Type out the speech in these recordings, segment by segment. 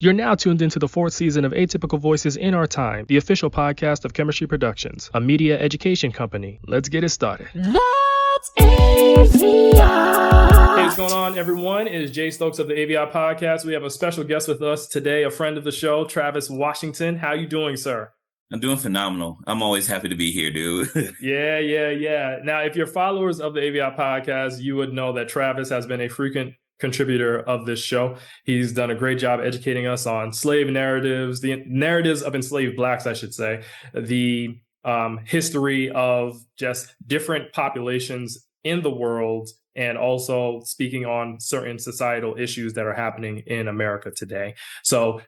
You're now tuned into the fourth season of Atypical Voices in Our Time, the official podcast of Chemistry Productions, a media education company. Let's get it started. That's AVIOT. Hey, what's going on, everyone? It is Jay Stokes of the AVIOT podcast. We have a special guest with us today, a friend of the show, Travis Washington. How you doing, sir? I'm doing phenomenal. I'm always happy to be here, dude. Yeah. Now, if you're followers of the AVIOT podcast, you would know that Travis has been a frequent contributor of this show. He's done a great job educating us on slave narratives, the narratives of enslaved Blacks, I should say, the history of just different populations in the world, and also speaking on certain societal issues that are happening in America today. So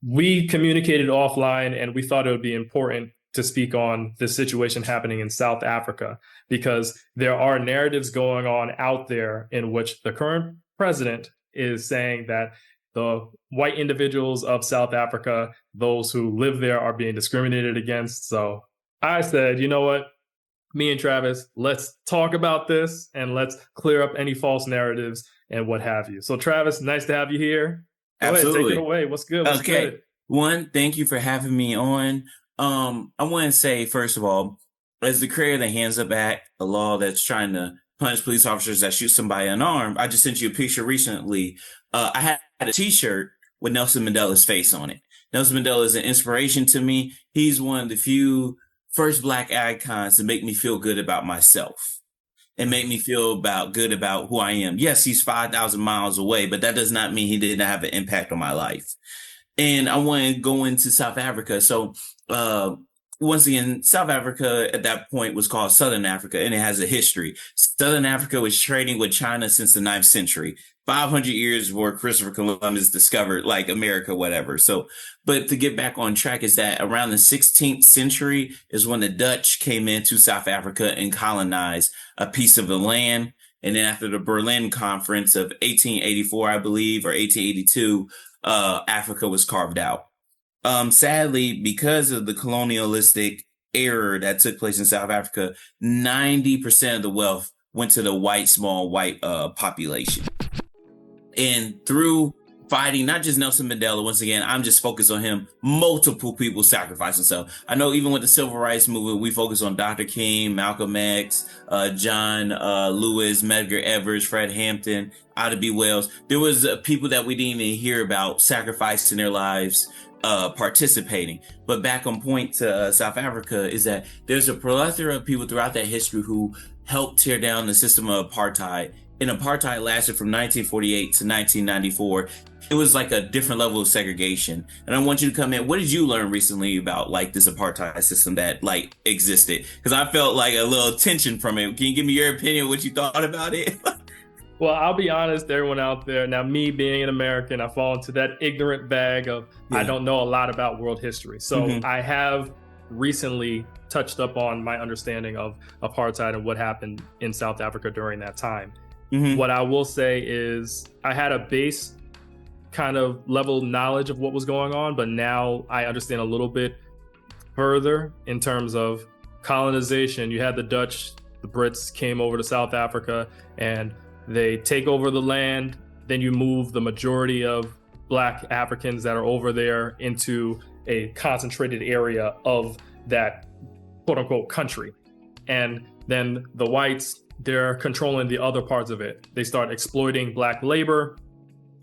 we communicated offline, and we thought it would be important to speak on the situation happening in South Africa, because there are narratives going on out there in which the current president is saying that the white individuals of South Africa, those who live there, are being discriminated against. So I said, you know what, me and Travis, let's talk about this and let's clear up any false narratives and what have you. So Travis, nice to have you here. Go Absolutely. ahead, take it away. What's good? What's good? One, thank you for having me on. I want to say, first of all, as the creator of the Hands Up Act, a law that's trying to punish police officers that shoot somebody unarmed, I just sent you a picture recently. I had a t-shirt with Nelson Mandela's face on it. Nelson Mandela is an inspiration to me. He's one of the few first Black icons to make me feel good about myself and make me feel good about who I am. Yes, he's 5,000 miles away, but that does not mean he didn't have an impact on my life. And I want to go into South Africa. So, once again, South Africa at that point was called Southern Africa, and it has a history. Southern Africa was trading with China since the 9th century, 500 years before Christopher Columbus discovered like America, whatever. So, but to get back on track is that around the 16th century is when the Dutch came into South Africa and colonized a piece of the land. And then after the Berlin Conference of 1884, I believe, or 1882, Africa was carved out. Sadly, because of the colonialistic error that took place in South Africa, 90% of the wealth went to the small white population. And through fighting, not just Nelson Mandela, once again, I'm just focused on him, multiple people sacrificed themselves. I know even with the civil rights movement, we focus on Dr. King, Malcolm X, John Lewis, Medgar Evers, Fred Hampton, Ida B. Wells. There was people that we didn't even hear about sacrificing their lives, participating. But back on point to South Africa is that there's a plethora of people throughout that history who helped tear down the system of apartheid. And apartheid lasted from 1948 to 1994. It was like a different level of segregation. And I want you to come in. What did you learn recently about like this apartheid system that like existed? Because I felt like a little tension from it. Can you give me your opinion, what you thought about it? Well, I'll be honest, everyone out there. Now, me being an American, I fall into that ignorant bag of I don't know a lot about world history. So I have recently touched up on my understanding of apartheid and what happened in South Africa during that time. What I will say is I had a base kind of level knowledge of what was going on, but now I understand a little bit further in terms of colonization. You had the Dutch, the Brits came over to South Africa and they take over the land. Then you move the majority of Black Africans that are over there into a concentrated area of that quote unquote country. And then the whites, they're controlling the other parts of it. They start exploiting Black labor,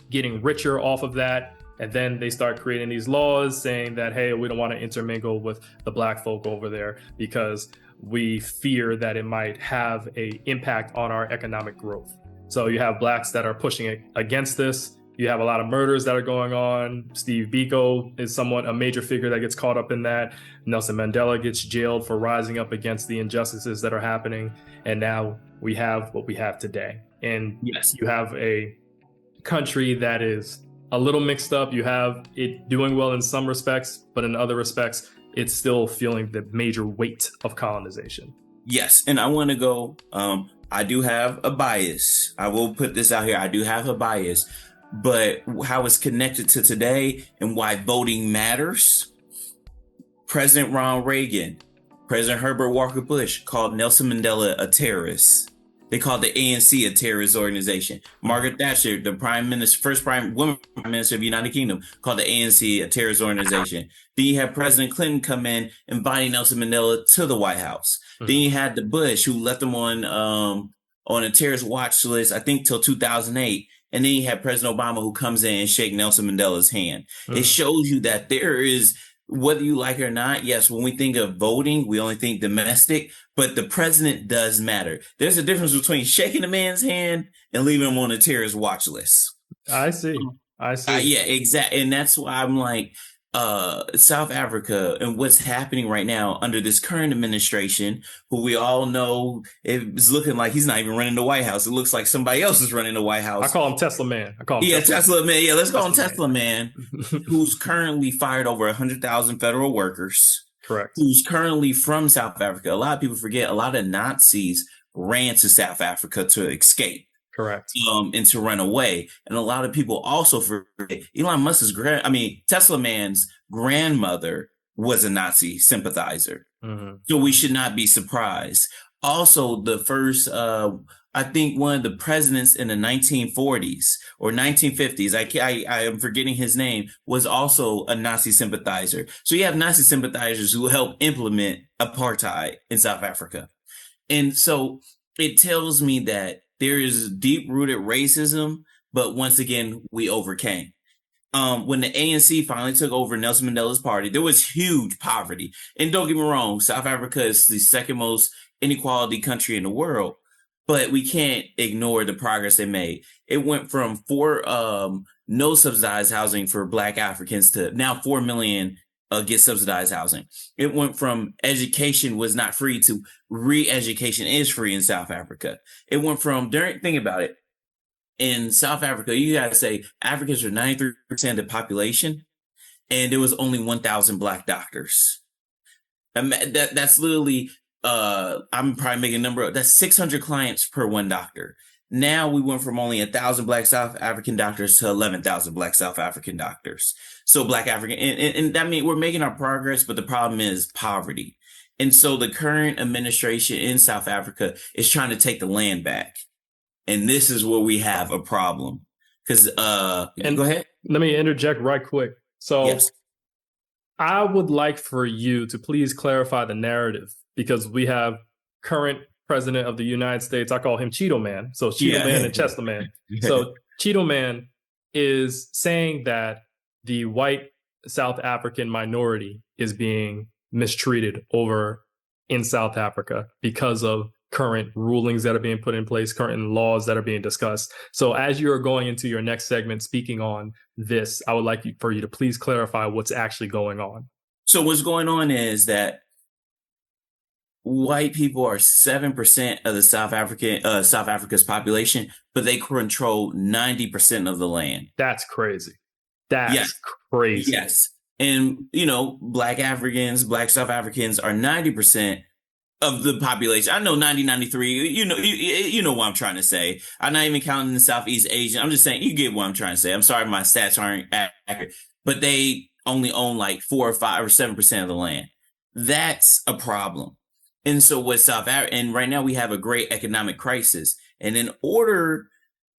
getting richer off of that. And then they start creating these laws saying that, hey, we don't want to intermingle with the Black folk over there because we fear that it might have an impact on our economic growth. So you have Blacks that are pushing it against this. You have a lot of murders that are going on. Steve Biko is somewhat a major figure that gets caught up in that. Nelson Mandela gets jailed for rising up against the injustices that are happening. And now we have what we have today. And yes, you have a country that is a little mixed up. You have it doing well in some respects, but in other respects, it's still feeling the major weight of colonization. Yes. And I want to go, I do have a bias. I will put this out here. I do have a bias, but how it's connected to today and why voting matters. President Ronald Reagan, President Herbert Walker Bush called Nelson Mandela a terrorist. They called the ANC a terrorist organization. Margaret Thatcher, the prime minister, first woman prime minister of the United Kingdom, called the ANC a terrorist organization. Then you have President Clinton come in inviting Nelson Mandela to the White House. Then you had the Bush who left him on a terrorist watch list, I think till 2008. And then you have President Obama who comes in and shake Nelson Mandela's hand. It shows you that there is, whether you like it or not, yes, when we think of voting, we only think domestic, but the president does matter. There's a difference between shaking a man's hand and leaving him on a terrorist watch list. I see. Yeah, exactly. And that's why I'm like, South Africa and what's happening right now under this current administration, who we all know is looking like he's not even running the White House. It looks like somebody else is running the White House. I call him Tesla Man. Tesla Man. Yeah, let's call him Tesla Man, who's currently fired over 100,000 federal workers. Correct. Who's currently from South Africa. A lot of people forget a lot of Nazis ran to South Africa to escape. Correct. And to run away. And a lot of people also forget Elon Musk's Tesla Man's grandmother was a Nazi sympathizer. So we should not be surprised. Also, the first, I think one of the presidents in the 1940s or 1950s, I am forgetting his name, was also a Nazi sympathizer. So you have Nazi sympathizers who help implement apartheid in South Africa. And so it tells me that there is deep-rooted racism, but once again, we overcame. When the ANC finally took over Nelson Mandela's party, there was huge poverty. And don't get me wrong, South Africa is the second most inequality country in the world, but we can't ignore the progress they made. It went from no subsidized housing for Black Africans to now 4 million get subsidized housing. It went from education was not free to re-education is free in South Africa. It went from, think about it. In South Africa, you got to say Africans are 93% of the population, and there was only 1,000 Black doctors. And that's literally, I'm probably making a number, that's 600 clients per one doctor. Now we went from only 1,000 Black South African doctors to 11,000 Black South African doctors. So Black African, and that means we're making our progress, but the problem is poverty. And so the current administration in South Africa is trying to take the land back. And this is where we have a problem. Because, go ahead. Let me interject right quick. So yes. I would like for you to please clarify the narrative, because we have current president of the United States. I call him Cheeto Man. So Cheeto Man and Chester Man. So Cheeto Man is saying that the white South African minority is being mistreated over in South Africa because of current rulings that are being put in place, current laws that are being discussed. So as you're going into your next segment speaking on this, I would like for you to please clarify what's actually going on. So what's going on is that white people are 7% of the South Africa's population, but they control 90% of the land. That's crazy. That's crazy. Yes. And, Black Africans, Black South Africans are 90% of the population. I know 93, you know what I'm trying to say. I'm not even counting the Southeast Asian. I'm just saying, you get what I'm trying to say. I'm sorry, my stats aren't accurate, but they only own like 4 or 5 or 7% of the land. That's a problem. And so with South Africa, and right now we have a great economic crisis. And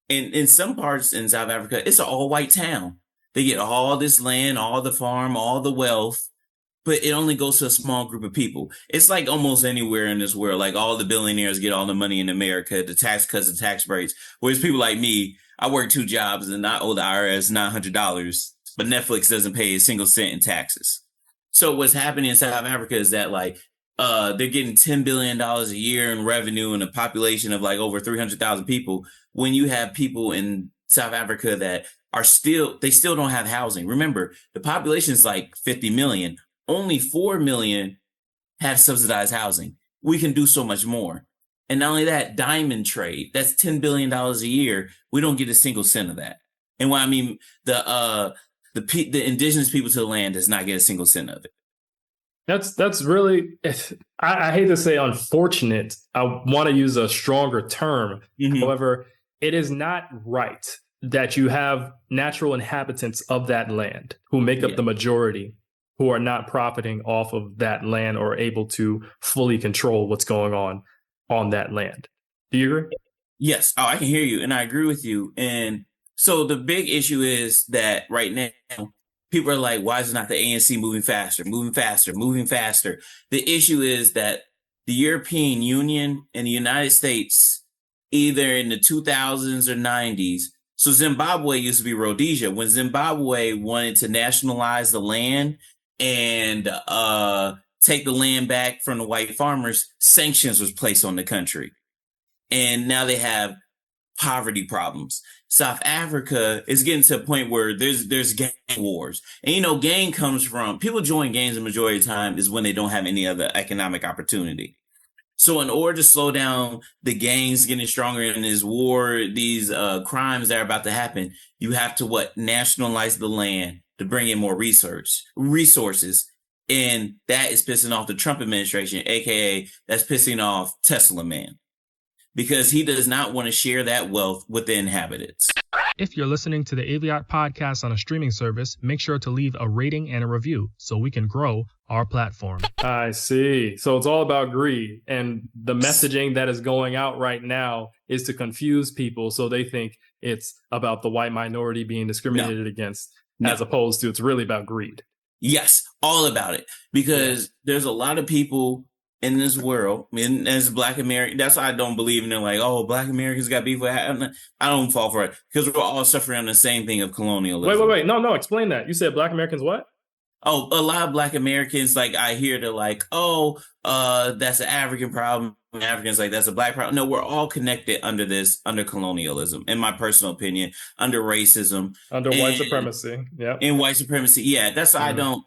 in some parts in South Africa, it's an all white town. They get all this land, all the farm, all the wealth, but it only goes to a small group of people. It's like almost anywhere in this world, like all the billionaires get all the money in America, the tax cuts and tax breaks. Whereas people like me, I work 2 jobs and I owe the IRS $900, but Netflix doesn't pay a single cent in taxes. So what's happening in South Africa is that they're getting $10 billion a year in revenue and a population of like over 300,000 people. When you have people in South Africa that they still don't have housing. Remember, the population is like 50 million. Only 4 million have subsidized housing. We can do so much more. And not only that, diamond trade, that's $10 billion a year. We don't get a single cent of that. And what I mean, the indigenous people to the land does not get a single cent of it. That's really, I hate to say unfortunate. I want to use a stronger term. Mm-hmm. However, it is not right that you have natural inhabitants of that land who make up the majority, who are not profiting off of that land or able to fully control what's going on that land. Do you agree? Yes. Oh, I can hear you, and I agree with you. And so the big issue is that right now, people are like, why is it not the ANC moving faster, moving faster, moving faster? The issue is that the European Union and the United States, either in the 2000s or 90s, so Zimbabwe used to be Rhodesia. When Zimbabwe wanted to nationalize the land and take the land back from the white farmers, sanctions was placed on the country. And now they have poverty problems. South Africa is getting to a point where there's gang wars. And, you know, gang comes from, people join gangs the majority of the time is when they don't have any other economic opportunity. So in order to slow down the gangs getting stronger in this war, these crimes that are about to happen, you have to nationalize the land to bring in more resources. And that is pissing off the Trump administration, aka that's pissing off Tesla Man, because he does not want to share that wealth with the inhabitants. If you're listening to the AVIOT podcast on a streaming service, make sure to leave a rating and a review so we can grow our platform. I see. So it's all about greed. And the messaging that is going out right now is to confuse people so they think it's about the white minority being discriminated against, as opposed to it's really about greed. Yes, all about it. Because there's a lot of people in this world, and as Black American, that's why I don't believe in it. Like, oh, Black Americans got beef with. I don't fall for it, because we're all suffering on the same thing of colonialism. Wait. No, explain that. You said Black Americans what? Oh, a lot of Black Americans, like, I hear they're like, oh, that's an African problem. Africans like, that's a Black problem. No, we're all connected under colonialism, in my personal opinion, under racism, under white supremacy. Yeah, in white supremacy. Yeah, that's why I don't.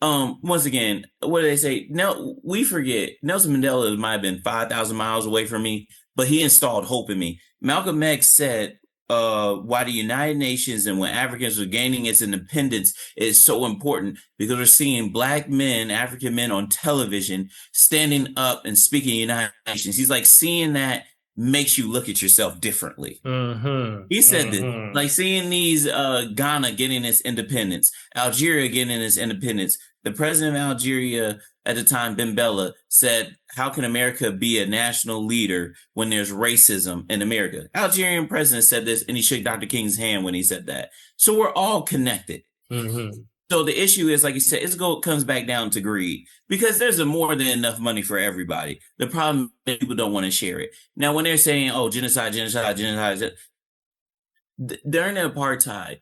Once again, what do they say? No, we forget Nelson Mandela might have been 5,000 miles away from me, but he installed hope in me. Malcolm X said, why the United Nations and when Africans were gaining its independence is so important, because we're seeing Black men, African men on television standing up and speaking United Nations. He's like, seeing that makes you look at yourself differently. He said that, like, seeing these Ghana getting its independence, Algeria getting its independence. The president of Algeria at the time, Ben Bella, said, how can America be a national leader when there's racism in America? Algerian president said this, and he shook Dr. King's hand when he said that. So we're all connected. So the issue is, like you said, it comes back down to greed, because there's more than enough money for everybody. The problem is people don't want to share it. Now, when they're saying, oh, genocide, during the apartheid,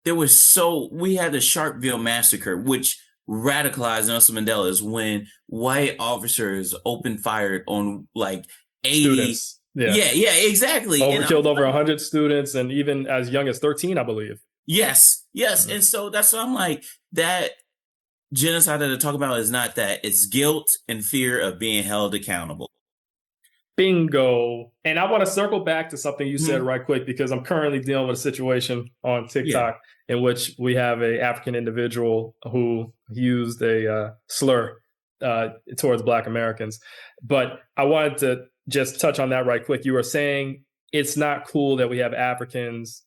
we had the Sharpeville massacre, which radicalized Nelson Mandela, is when white officers opened fire on like 80 students. Yeah, exactly. Killed over 100 students, and even as young as 13, I believe. Yes. And so that's why I'm like, that genocide that I talk about is not that. It's guilt and fear of being held accountable. Bingo. And I want to circle back to something you said right quick, because I'm currently dealing with a situation on TikTok in which we have a African individual who used a slur towards Black Americans. But I wanted to just touch on that right quick. You were saying it's not cool that we have Africans,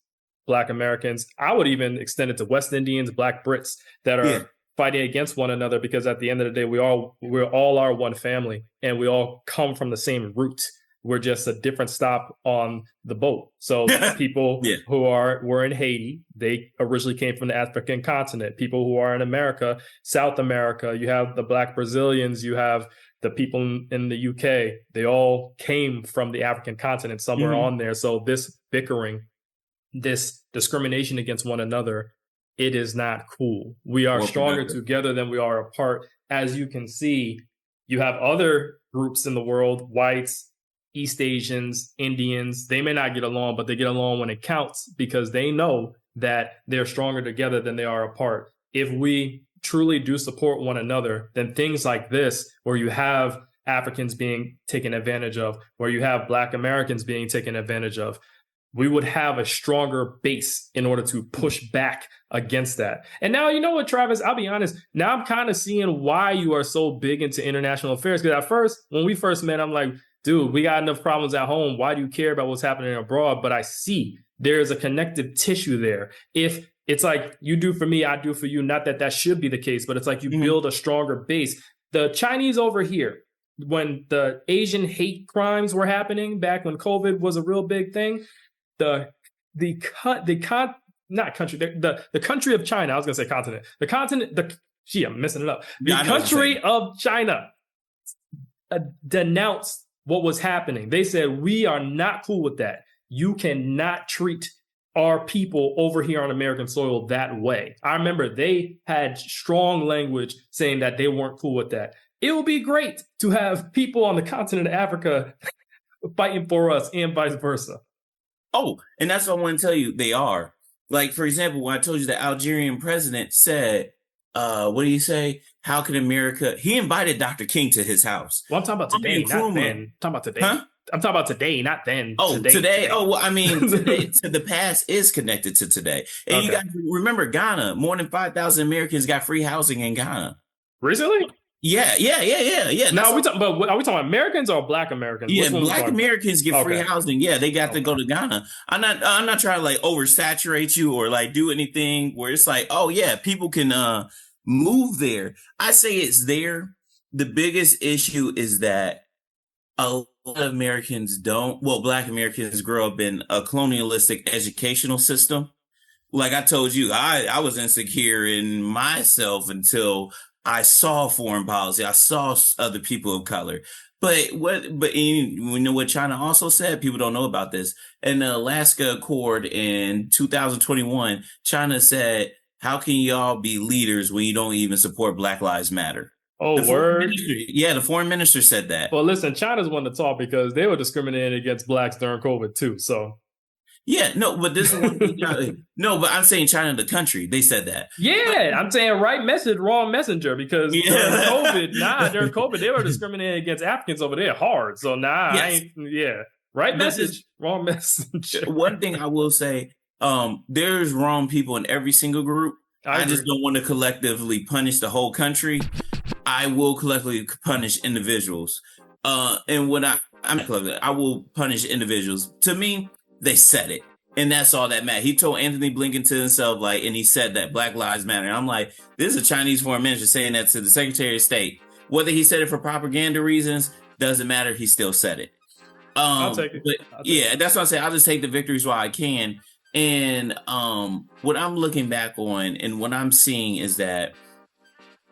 Black Americans. I would even extend it to West Indians, Black Brits that are fighting against one another, because at the end of the day, we all are one family, and we all come from the same root. We're just a different stop on the boat. So people who were in Haiti, they originally came from the African continent. People who are in America, South America, you have the Black Brazilians, you have the people in the UK, they all came from the African continent somewhere on there. So this bickering, this discrimination against one another, it is not cool. We are stronger together than we are apart. As you can see, you have other groups in the world, whites, East Asians, Indians. They may not get along, but they get along when it counts, because they know that they're stronger together than they are apart. If we truly do support one another, then things like this, where you have Africans being taken advantage of, where you have Black Americans being taken advantage of, we would have a stronger base in order to push back against that. And now, you know what, Travis, I'll be honest, now I'm kind of seeing why you are so big into international affairs. Because at first, when we first met, I'm like, dude, we got enough problems at home. Why do you care about what's happening abroad? But I see there's a connective tissue there. If it's like you do for me, I do for you, not that that should be the case, but it's like you build a stronger base. The Chinese over here, when the Asian hate crimes were happening back when COVID was a real big thing, the country of China, I was going to say continent, I'm messing it up. The country of China denounced what was happening. They said, we are not cool with that. You cannot treat our people over here on American soil that way. I remember they had strong language saying that they weren't cool with that. It would be great to have people on the continent of Africa fighting for us and vice versa. Oh, and that's what I want to tell you. They are. Like, for example, when I told you the Algerian president said, what did he say? How can America? He invited Dr. King to his house. Well, I'm talking about today, not then. I'm talking about today. Huh? I'm talking about today, not then. Oh, today. Oh, well, I mean, today, to the past is connected to today. And you got to remember Ghana. More than 5,000 Americans got free housing in Ghana. Recently? Yeah. Now, are we talking about Americans or Black Americans? Yeah, Black Americans get free housing. Yeah, they got to go to Ghana. I'm not trying to like oversaturate you or like do anything where it's like, oh yeah, people can move there. I say it's there. The biggest issue is that a lot of Americans Black Americans grow up in a colonialistic educational system. Like I told you, I was insecure in myself until I saw foreign policy. I saw other people of color. But you know what China also said? People don't know about this. In the Alaska Accord in 2021, China said, how can y'all be leaders when you don't even support Black Lives Matter? Oh, word? The foreign minister said that. Well, listen, China's one to talk because they were discriminating against Blacks during COVID too. So. Yeah, no, but this is one thing. No, but I'm saying China, the country, they said that. Yeah, I'm saying right message, wrong messenger, because during COVID, they were discriminating against Africans over there hard. So right message, wrong messenger. One thing I will say, there's wrong people in every single group. I just don't want to collectively punish the whole country. I will collectively punish individuals. And when I will punish individuals. To me, they said it. And that's all that matters. He told Anthony Blinken to himself, and he said that Black Lives Matter. And I'm like, this is a Chinese foreign minister saying that to the Secretary of State. Whether he said it for propaganda reasons, doesn't matter. He still said it. I'll take it. That's what I say. I'll just take the victories while I can. And what I'm looking back on and what I'm seeing is that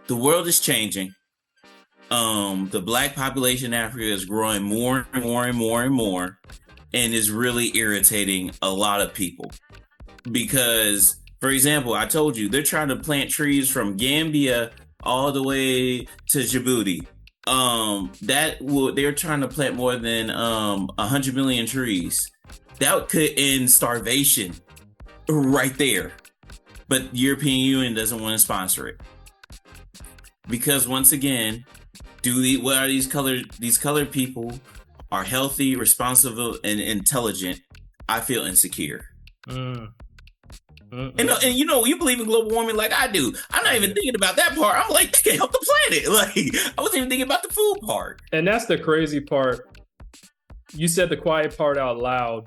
the world is changing. The Black population in Africa is growing more and more and more and more. And is really irritating a lot of people because, for example, I told you they're trying to plant trees from Gambia all the way to Djibouti. They're trying to plant more than 100 million trees. That could end starvation right there. But the European Union doesn't want to sponsor it because, once again, what are these colored people? Are healthy, responsible, and intelligent, I feel insecure. And you believe in global warming like I do. I'm not even thinking about that part. I'm like, they can help the planet. Like, I wasn't even thinking about the food part. And that's the crazy part. You said the quiet part out loud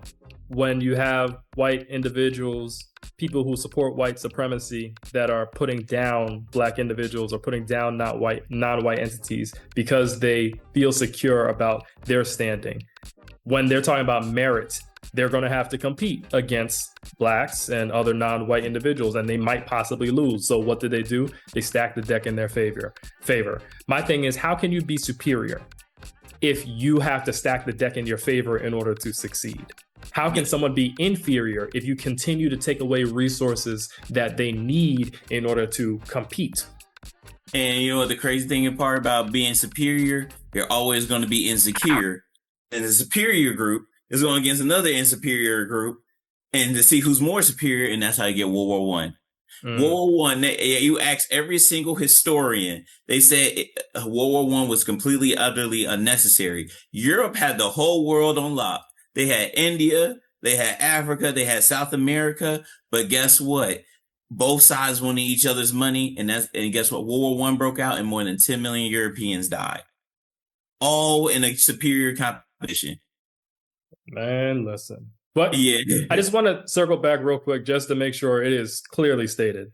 when you have white individuals, people who support white supremacy that are putting down Black individuals or putting down non-white entities because they feel secure about their standing. When they're talking about merit, they're going to have to compete against Blacks and other non-white individuals, and they might possibly lose. So what do? They stack the deck in their favor. My thing is, how can you be superior if you have to stack the deck in your favor in order to succeed? How can someone be inferior if you continue to take away resources that they need in order to compete? And you know what the crazy thing part about being superior? You're always going to be insecure. And the superior group is going against another insuperior group and to see who's more superior. And that's how you get World War I. World War I, you ask every single historian, they said World War I was completely, utterly unnecessary. Europe had the whole world on lock. They had India, they had Africa, they had South America. But guess what? Both sides wanted each other's money. And guess what? World War I broke out and more than 10 million Europeans died. All in a superior competition. Man, listen. But yeah. I just want to circle back real quick just to make sure it is clearly stated.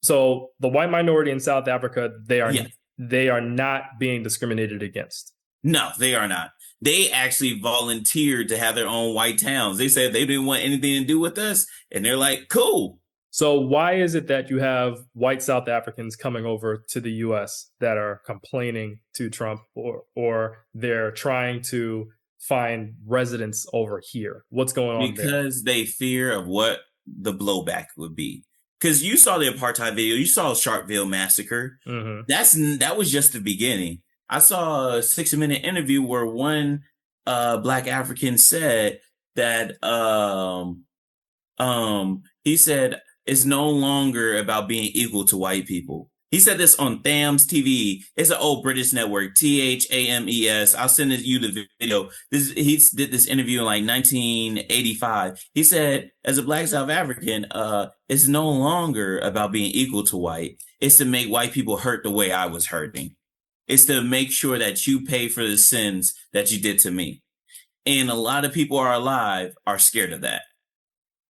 So the white minority in South Africa, they are they are not being discriminated against. No, they are not. They actually volunteered to have their own white towns. They said they didn't want anything to do with us. And they're like, cool. So why is it that you have white South Africans coming over to the US that are complaining to Trump, or they're trying to find residence over here? What's going on there? Because they fear of what the blowback would be. Because you saw the apartheid video, you saw Sharpeville massacre. Mm-hmm. That was just the beginning. I saw a 60-minute interview where one Black African said that he said it's no longer about being equal to white people. He said this on Thams TV. It's an old British network, THAMES. I'll send you the video. He did this interview in like 1985. He said, as a Black South African, it's no longer about being equal to white. It's to make white people hurt the way I was hurting. It's to make sure that you pay for the sins that you did to me. And a lot of people are scared of that.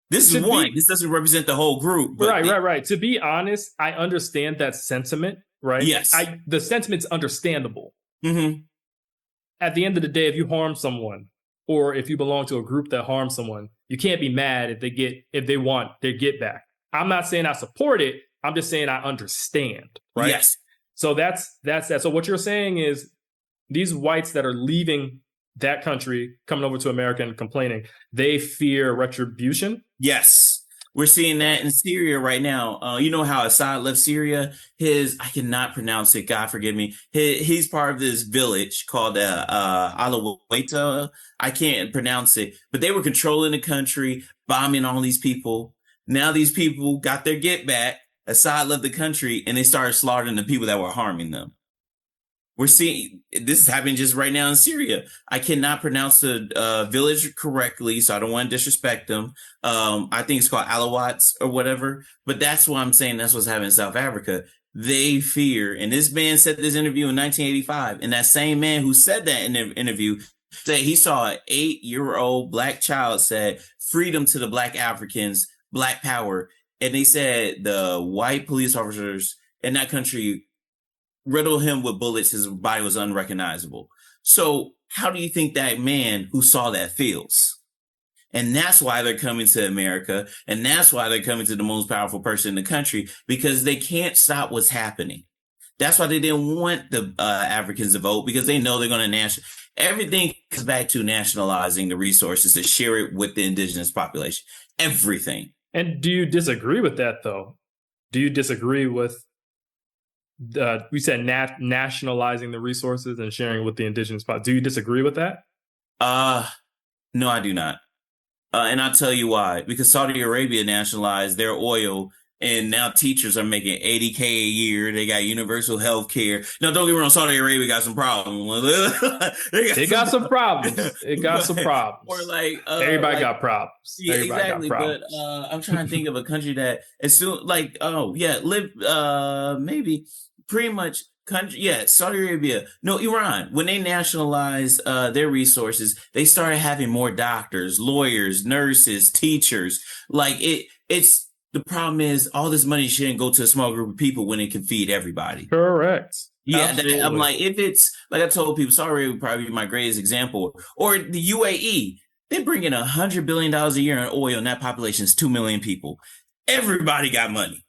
This is one. This doesn't represent the whole group. But right. To be honest, I understand that sentiment, right? Yes. The sentiment's understandable. Mm-hmm. At the end of the day, if you harm someone, or if you belong to a group that harms someone, you can't be mad if they want their get back. I'm not saying I support it. I'm just saying I understand, right? Yes. So that's that. So what you're saying is these whites that are leaving that country, coming over to America and complaining, they fear retribution? Yes. We're seeing that in Syria right now. You know how Assad left Syria? I cannot pronounce it, God forgive me. He's part of this village called Alawita. I can't pronounce it. But they were controlling the country, bombing all these people. Now these people got their get back. Assad left the country and they started slaughtering the people that were harming them. We're seeing this is happening just right now in Syria. I cannot pronounce the village correctly, so I don't want to disrespect them. I think it's called Alawats or whatever. But that's what I'm saying. That's what's happening in South Africa. They fear, and this man said this interview in 1985, and that same man who said that in the interview said he saw an 8-year-old Black child said, "Freedom to the Black Africans, Black power." And they said the white police officers in that country riddled him with bullets. His body was unrecognizable. So how do you think that man who saw that feels? And that's why they're coming to America. And that's why they're coming to the most powerful person in the country, because they can't stop what's happening. That's why they didn't want the Africans to vote, because they know they're going to everything comes back to nationalizing the resources to share it with the indigenous population. Everything. And do you disagree with that, though? Do you disagree with we said nationalizing the resources and sharing with the indigenous population? Do you disagree with that? No, I do not. And I'll tell you why. Because Saudi Arabia nationalized their oil, and now teachers are making $80K a year. They got universal health care. Now, don't get me wrong, Saudi Arabia got some problems. It got some problems. It got some problems. Or like everybody got problems. Yeah, Everybody exactly. got problems. But I'm trying to think of a country that as soon maybe pretty much country. Yeah, Saudi Arabia. No, Iran. When they nationalized their resources, they started having more doctors, lawyers, nurses, teachers. Like it's. The problem is all this money shouldn't go to a small group of people when it can feed everybody. Correct. Yeah, I'm like, if it's like I told people, Saudi Arabia would probably be my greatest example. Or the UAE, they bring in $100 billion a year in oil, and that population is 2 million people. Everybody got money.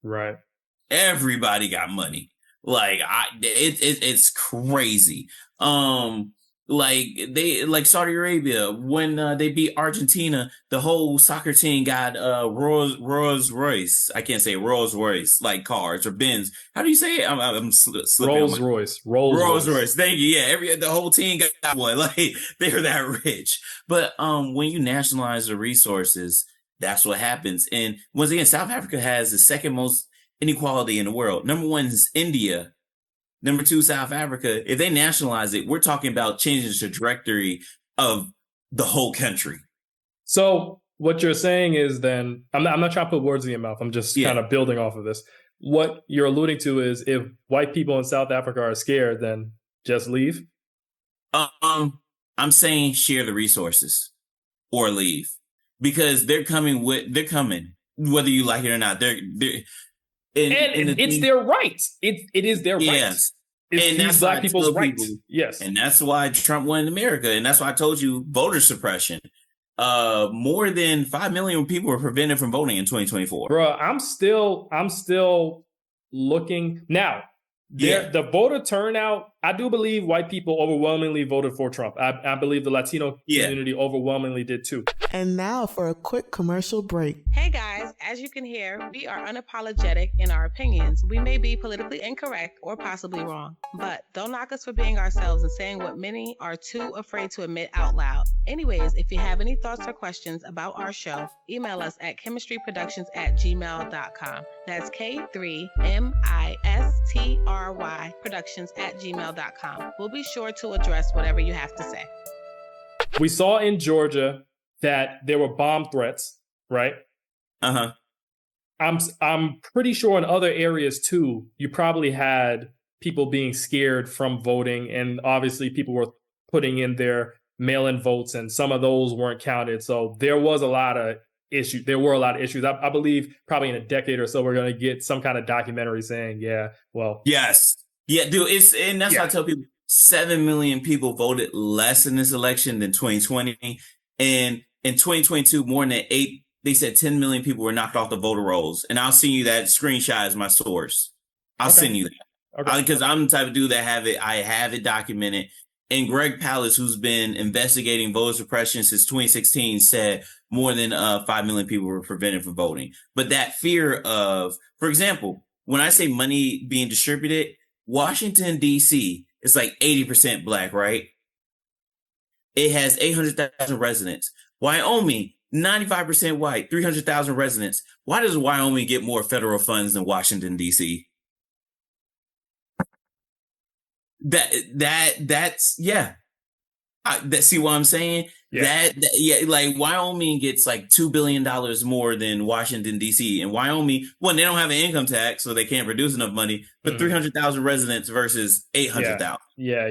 Right. Everybody got money. Like it's crazy. Like Saudi Arabia, when they beat Argentina, the whole soccer team got Rolls Royce. I can't say Rolls Royce like cars or Benz. How do you say it? I'm slipping. Rolls Royce. Thank you. Yeah, the whole team got one. Like they're that rich. But when you nationalize the resources, that's what happens. And once again, South Africa has the second most inequality in the world. Number one is India. Number two, South Africa. If they nationalize it, we're talking about changing the trajectory of the whole country. So what you're saying is then, I'm not trying to put words in your mouth. I'm just kind of building off of this. What you're alluding to is if white people in South Africa are scared, then just leave? I'm saying share the resources or leave, because they're coming, whether you like it or not. And it's their right. It is their right. Yes. It's and these that's black why people's right. People, yes. And that's why Trump won in America. And that's why I told you voter suppression. More than 5 million people were prevented from voting in 2024. Bro, I'm still looking now. The voter turnout, I do believe white people overwhelmingly voted for Trump. I believe the Latino community overwhelmingly did too. And now for a quick commercial break. Hey guys, as you can hear, we are unapologetic in our opinions. We may be politically incorrect or possibly wrong, but don't knock us for being ourselves and saying what many are too afraid to admit out loud. Anyways, if you have any thoughts or questions about our show, email us at chemistryproductions@gmail.com. That's K3MISTRY productions@gmail.com. We'll be sure to address whatever you have to say. We saw in Georgia that there were bomb threats, right? Uh-huh. I'm pretty sure in other areas too, you probably had people being scared from voting, and obviously people were putting in their mail-in votes, and some of those weren't counted. So there was a lot of issues. There were a lot of issues. I believe probably in a decade or so, we're going to get some kind of documentary saying, yes. Yeah, dude, and that's why I tell people 7 million people voted less in this election than 2020. And in 2022, more than they said 10 million people were knocked off the voter rolls. And I'll send you that screenshot as my source. I'll send you that. Because I'm the type of dude that I have it documented. And Greg Palast, who's been investigating voter suppression since 2016, said more than 5 million people were prevented from voting. But that fear of, for example, when I say money being distributed, Washington, D.C. is like 80% black, right? It has 800,000 residents. Wyoming, 95% white, 300,000 residents. Why does Wyoming get more federal funds than Washington, D.C.? See what I'm saying? Like Wyoming gets like $2 billion more than Washington, D.C. And Wyoming, they don't have an income tax, so they can't produce enough money, but 300,000 residents versus 800,000. Yeah.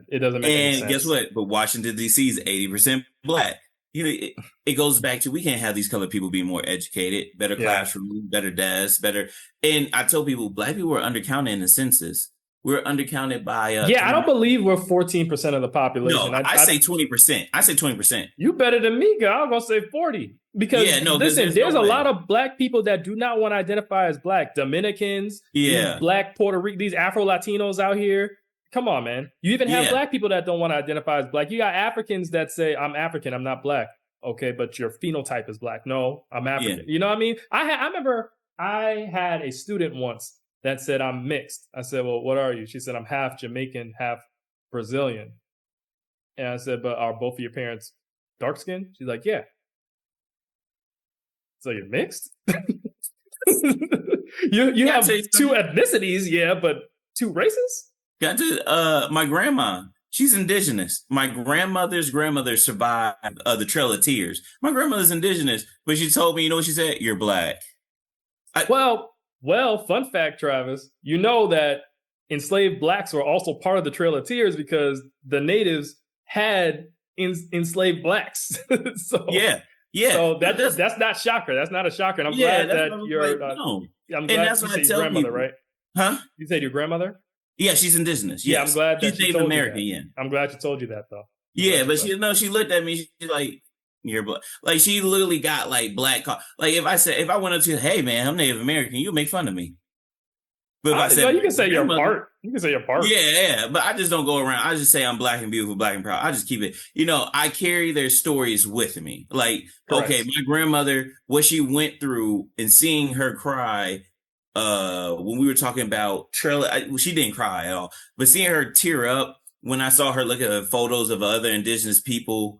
It doesn't make any sense. And guess what? But Washington, D.C. is 80% black. It goes back to, we can't have these colored people be more educated, better classroom, better desks, better. And I tell people, black people are undercounted in the census. We're undercounted by... I don't believe we're 14% of the population. No, I say 20%. I say 20%. You better than me, girl. I'm going to say 40. Because, listen, there's a lot of black people that do not want to identify as black. Dominicans, black Puerto Rican, these Afro-Latinos out here. Come on, man. You even have black people that don't want to identify as black. You got Africans that say, I'm African, I'm not black. Okay, but your phenotype is black. No, I'm African. You know what I mean? I remember I had a student once that said, I'm mixed. I said, well, what are you? She said, I'm half Jamaican, half Brazilian. And I said, but are both of your parents dark skinned? She's like, yeah. So you're mixed? you have two ethnicities, but two races? My grandma, she's indigenous. My grandmother's grandmother survived the Trail of Tears. My grandmother's indigenous, but she told me, you know what she said? You're black. Well, fun fact, Travis, you know that enslaved blacks were also part of the Trail of Tears because the natives had enslaved blacks. So that's not shocker. That's not a shocker. And I'm glad that you're. I'm glad that's you what I said tell your grandmother, people. right? Huh? You said your grandmother? Yeah, she's indigenous. Yeah, I'm glad that she's Native American. Yeah, I'm glad you told you that though. Yeah, but she looked at me. She's like, "You're black." Like she literally got like black. Like if I went up to you, hey man, I'm Native American, you make fun of me. But if I said, you can say you're part. You can say you're part. Yeah, but I just don't go around. I just say I'm black and beautiful, black and proud. I just keep it. I carry their stories with me. Like, okay, my grandmother, what she went through, and seeing her cry. When we were talking about she didn't cry at all, but seeing her tear up when I saw her look at photos of other indigenous people,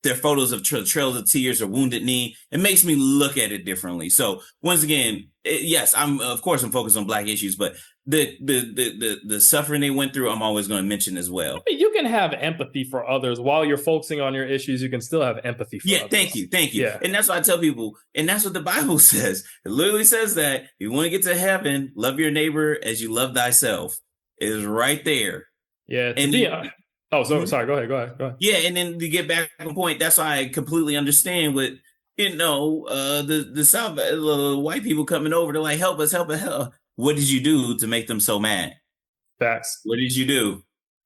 their photos of Trails of Tears or Wounded Knee, it makes me look at it differently. So once again, yes, I'm focused on black issues, but the suffering they went through, I'm always going to mention as well. You can have empathy for others while you're focusing on your issues. You can still have empathy for others. Thank you. Yeah. And that's what I tell people. And that's what the Bible says. It literally says that if you want to get to heaven, love your neighbor as you love thyself. It is right there. Yeah. Sorry. Go ahead. Yeah. And then to get back to the point, that's why I completely understand what the South, the white people coming over to like help us. What did you do to make them so mad? Facts. What did you do?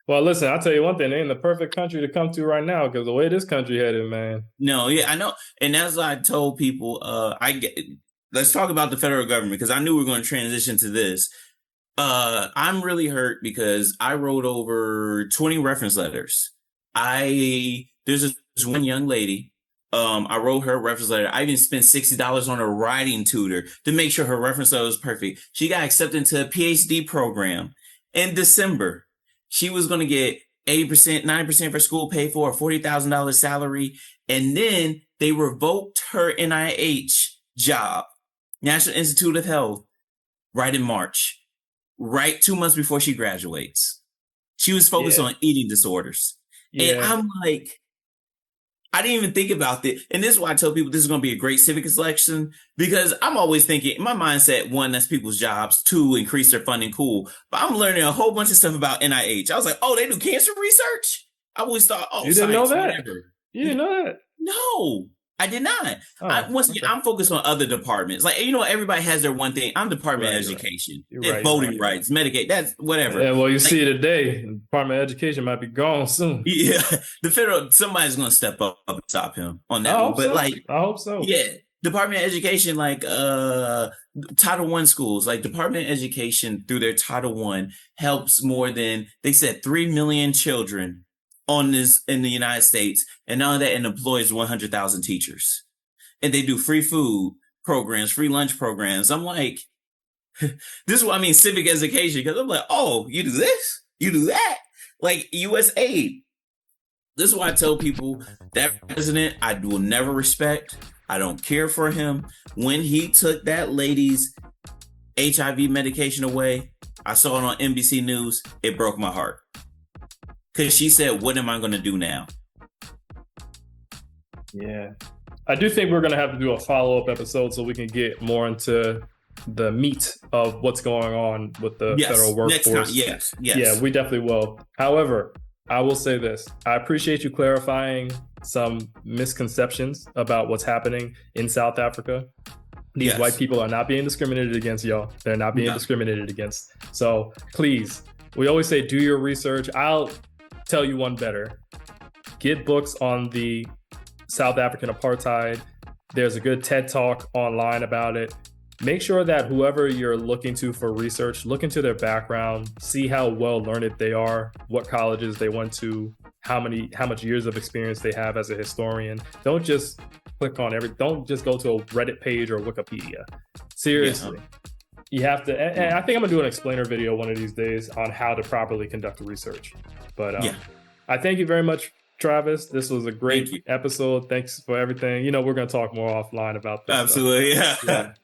Well, listen, I'll tell you one thing. They ain't the perfect country to come to right now because the way this country headed, man. No, yeah, I know. And as I told people, let's talk about the federal government because I knew we were going to transition to this. I'm really hurt because I wrote over 20 reference letters. There's this one young lady. I wrote her a reference letter. I even spent $60 on a writing tutor to make sure her reference letter was perfect. She got accepted into a PhD program in December. She was going to get 80%, 9% for school paid for, a $40,000 salary. And then they revoked her NIH job, National Institute of Health, right in March, right 2 months before she graduates. She was focused on eating disorders. Yeah. And I'm like, I didn't even think about it. And this is why I tell people this is going to be a great civic election because I'm always thinking, my mindset, one, that's people's jobs. Two, increase their funding. Cool. But I'm learning a whole bunch of stuff about NIH. I was like, oh, they do cancer research? I always thought, you didn't know that? Whatever. You didn't know that? No, I did not. Once again, I'm focused on other departments. Like, everybody has their one thing. I'm Department of Education. Voting rights, Medicaid, that's whatever. Yeah, well, you see today, the Department of Education might be gone soon. Yeah, somebody's going to step up and stop him on that one. But I hope so. Yeah, Department of Education, like Title I schools, like Department of Education through their Title I helps more than, they said, 3 million children on this in the United States, and none of that, and employs 100,000 teachers. And they do free food programs, free lunch programs. I'm like, this is what I mean, civic education, because I'm like, oh, you do this, you do that, like USAID. This is why I tell people that president I will never respect. I don't care for him. When he took that lady's HIV medication away, I saw it on NBC News. It broke my heart. Because she said, what am I going to do now? Yeah. I do think we're going to have to do a follow-up episode so we can get more into the meat of what's going on with the federal workforce. Next time. Yes. Yeah, we definitely will. However, I will say this. I appreciate you clarifying some misconceptions about what's happening in South Africa. These white people are not being discriminated against, y'all. They're not being discriminated against. So please, we always say, do your research. I'll tell you one better. Get books on the South African apartheid. There's a good TED Talk online about it. Make sure that whoever you're looking to for research, look into their background, see how well learned they are, what colleges they went to, how much years of experience they have as a historian. Don't just don't just go to a Reddit page or Wikipedia. Seriously. You have to, and I think I'm gonna do an explainer video one of these days on how to properly conduct research. But I thank you very much, Travis. This was a great episode. Thanks for everything. We're gonna talk more offline about this. Absolutely, yeah.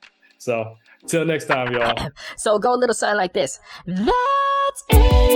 So, till next time, y'all. So go a little something like this. That's it.